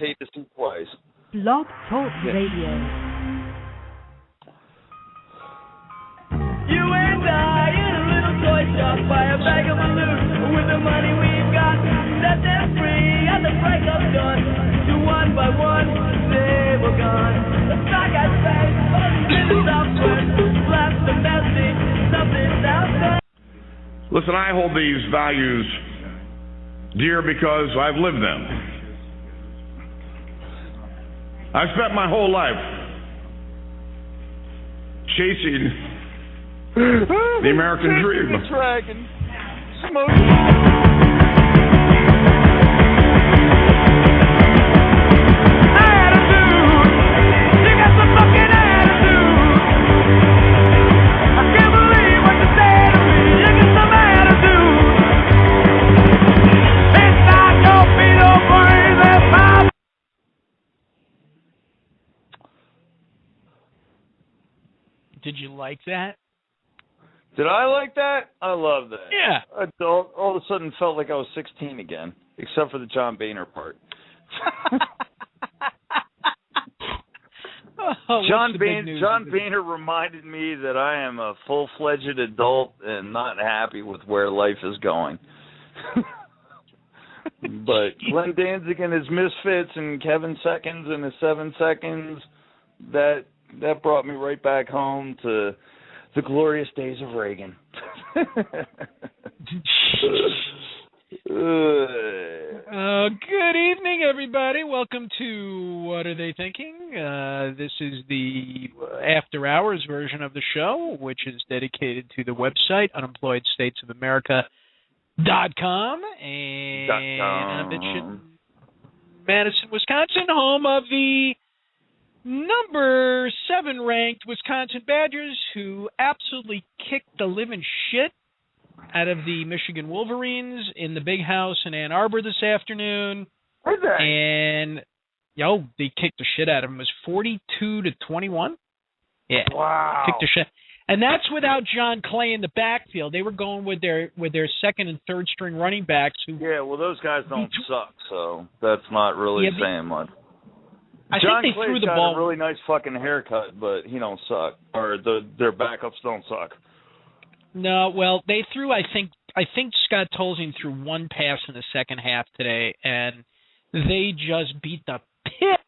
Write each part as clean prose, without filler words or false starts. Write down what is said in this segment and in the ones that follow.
paid to see twice. Blog Talk Radio. You and I in a little toy shop buy a bag of balloons. With the money we've got, set them free at the break of dawn. To one by one, they were gone. The stock I spent, all these software, blast the message, something's out there. Listen, I hold these values dear because I've lived them. I've spent my whole life chasing the American dream. Dragon. Did you like that? Did I like that? I love that. Yeah. All of a sudden felt like I was 16 again, except for the John Boehner part. John Boehner reminded me that I am a full-fledged adult and not happy with where life is going. But Glenn Danzig and his Misfits and Kevin Seconds and his 7 Seconds, that brought me right back home to the glorious days of Reagan. Good evening, everybody. Welcome to What Are They Thinking? This is the after-hours version of the show, which is dedicated to the website, unemployedstatesofamerica.com. And I'm in Madison, Wisconsin, home of the number 7 ranked Wisconsin Badgers, who absolutely kicked the living shit out of the Michigan Wolverines in the big house in Ann Arbor this afternoon. And they kicked the shit out of them. It was 42-21. Yeah. Wow. Kicked the shit. And that's without John Clay in the backfield. They were going with their second and third string running backs. Well, those guys don't suck, so that's not really saying much. John Clay's threw the ball. A really nice fucking haircut, but he don't suck. Or their backups don't suck. No, well, they threw. I think Scott Tolzien threw one pass in the second half today, and they just beat the piss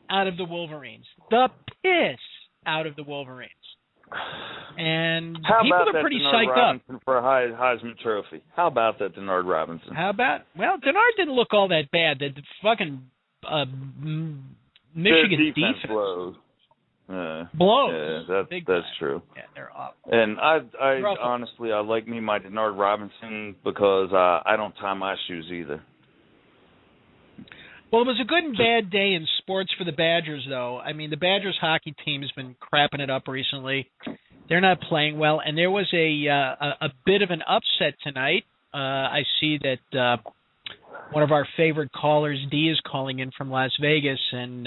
out of the Wolverines. The piss out of the Wolverines. And people are pretty psyched up for a Heisman Trophy. How about that, Denard Robinson? Denard didn't look all that bad. The fucking Michigan defense blows. Blows. Yeah, that's true. Yeah, they're awful. And I honestly, I like me my Denard Robinson because I don't tie my shoes either. Well, it was a good and bad day in sports for the Badgers, though. I mean, the Badgers hockey team has been crapping it up recently. They're not playing well, and there was a bit of an upset tonight. I see that one of our favorite callers, Dee, is calling in from Las Vegas. And,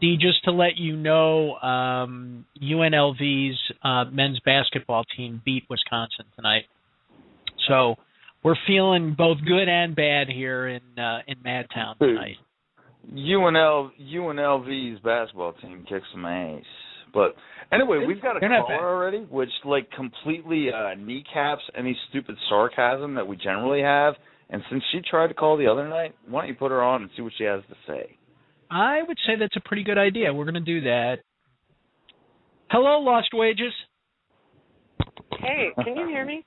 Dee, just to let you know, UNLV's men's basketball team beat Wisconsin tonight. So we're feeling both good and bad here in Madtown tonight. UNLV's basketball team kicks some ass. But anyway, we've got a caller already, which completely kneecaps any stupid sarcasm that we generally have. And since she tried to call the other night, why don't you put her on and see what she has to say? I would say that's a pretty good idea. We're going to do that. Hello, Lost Wages. Hey, can you hear me?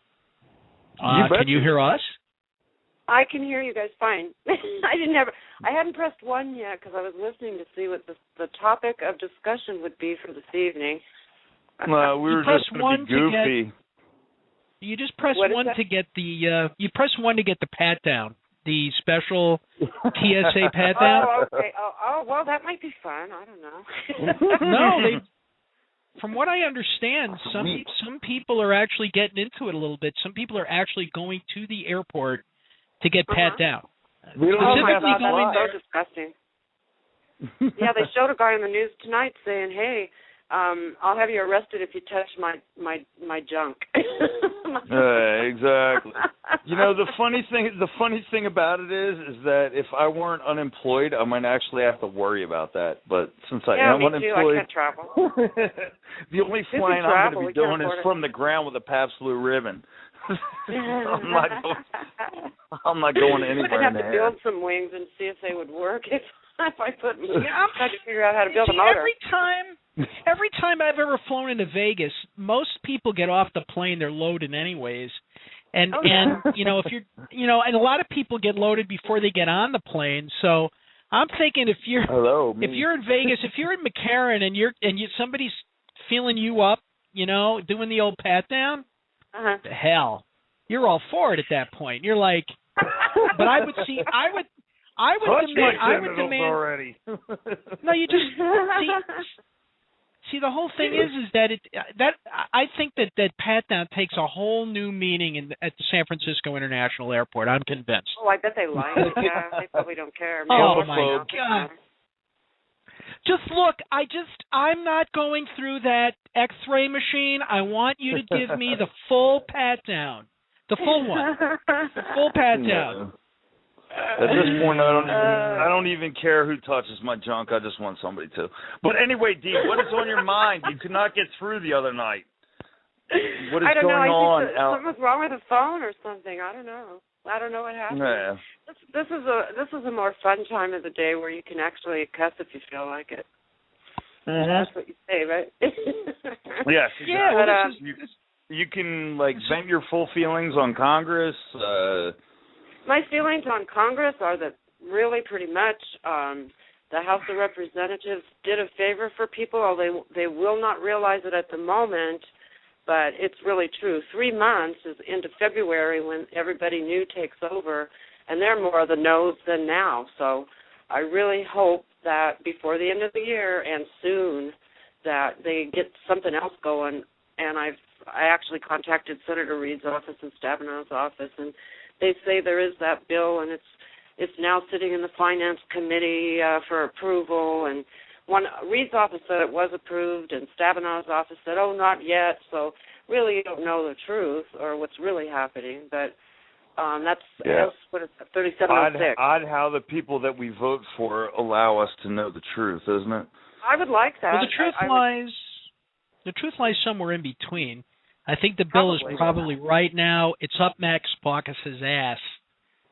Can you hear us? I can hear you guys fine. I hadn't pressed 1 yet because I was listening to see what the topic of discussion would be for this evening. We were just going to be goofy. You just press 1 to get the you press 1 to get the pat down, the special TSA pat down. Oh, okay. Oh, well, that might be fun. I don't know. No, from what I understand, some people are actually getting into it a little bit. Some people are actually going to the airport to get pat down. Specifically going there. So disgusting. Yeah, they showed a guy in the news tonight saying, "Hey, I'll have you arrested if you touch my junk. Exactly. You know, the funny thing about it is that if I weren't unemployed, I might actually have to worry about that. But since I am unemployed, I can't travel. The only flying I'm going to be doing is from the ground with a Pabst Blue Ribbon. I'm not going anywhere. I'd have to build some wings and see if they would work if I put. I'm trying to figure out how to build a motor. Every time I've ever flown into Vegas, most people get off the plane, they're loaded anyways. And you know, if you're and a lot of people get loaded before they get on the plane. So I'm thinking if you're in Vegas, if you're in McCarran and somebody's feeling you up, you know, doing the old pat down, the hell, you're all for it at that point. You're like, but I would demand already. No, you just see the whole thing is that I think that pat down takes a whole new meaning at the San Francisco International Airport. I'm convinced. Oh, I bet they like it. Yeah, they probably don't care. Oh my God. Just look, I'm not going through that X-ray machine. I want you to give me the full pat down, the full one, the full pat down. At this point, I don't even care who touches my junk. I just want somebody to. But anyway, Dee, what is on your mind? You could not get through the other night. What is going on? I don't know. Something's wrong with the phone or something. I don't know what happened. Yeah. This is a more fun time of the day where you can actually cuss if you feel like it. That's what you say, right? Yes. Exactly. Yeah. Well, you can vent your full feelings on Congress. My feelings on Congress are that really pretty much the House of Representatives did a favor for people, although they will not realize it at the moment, but it's really true. 3 months is into February when everybody new takes over, and they're more of the no's than now. So I really hope that before the end of the year and soon that they get something else going. And I actually contacted Senator Reid's office and Stabenow's office, and they say there is that bill, and it's now sitting in the Finance Committee for approval. And Reid's office said it was approved, and Stabenow's office said, oh, not yet. So really you don't know the truth or what's really happening. But that's what it's 3706. Odd how the people that we vote for allow us to know the truth, isn't it? I would like that. Well, the truth lies somewhere in between. I think the bill is probably right now, it's up Max Baucus's ass,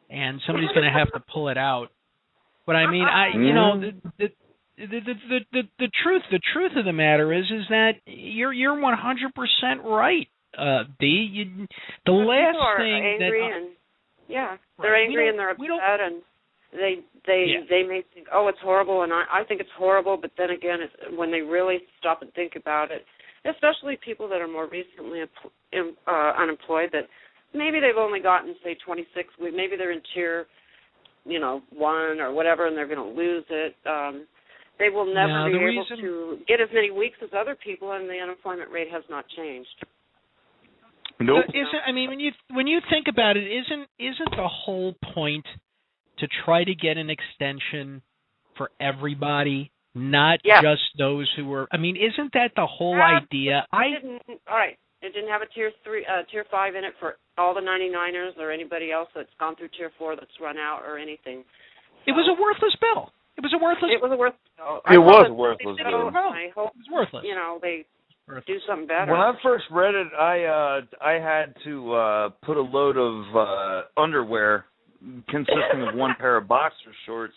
and somebody's going to have to pull it out. But I mean, the truth of the matter is that you're 100% right, Dee. The last thing they're angry and they're upset, and they may think, oh, it's horrible, and I think it's horrible. But then again, when they really stop and think about it, especially people that are more recently unemployed, that maybe they've only gotten, say, 26 weeks, maybe they're in tier, 1 or whatever, and they're going to lose it. They will never be able to get as many weeks as other people, and the unemployment rate has not changed. Nope. When you think about it, isn't the whole point to try to get an extension for everybody? Not just those who were. I mean, isn't that the whole idea? All right. It didn't have a tier 5 in it for all the 99ers or anybody else that's gone through tier 4 that's run out or anything. It was a worthless bill. It was a worthless bill. I hope it was worthless. They do something better. When I first read it, I had to put a load of underwear consisting of one pair of boxer shorts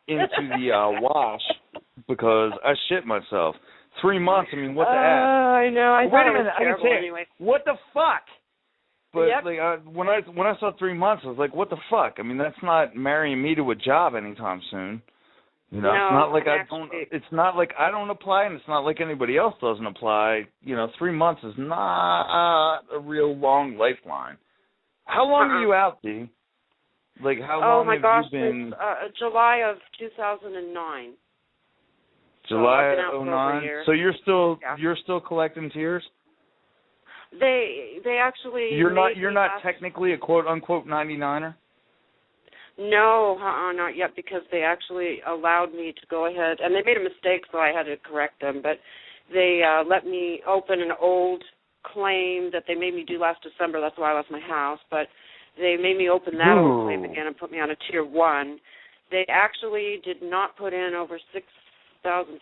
into the wash because I shit myself. 3 months. I mean, what the ass? I know. Wait a minute. I can say anyway. What the fuck? But when I saw 3 months, I was like, what the fuck? I mean, that's not marrying me to a job anytime soon. It's not like It's not like I don't apply, and it's not like anybody else doesn't apply. 3 months is not a real long lifeline. How long are you out, Dee? How long have you been? Since July of 2009. July of 2009. So you're still collecting tiers? They actually. You're not technically a quote unquote 99er? No, not yet, because they actually allowed me to go ahead, and they made a mistake, so I had to correct them. But They let me open an old claim that they made me do last December. That's why I left my house. But they made me open that old claim again and put me on a Tier 1. They actually did not put in over $6,000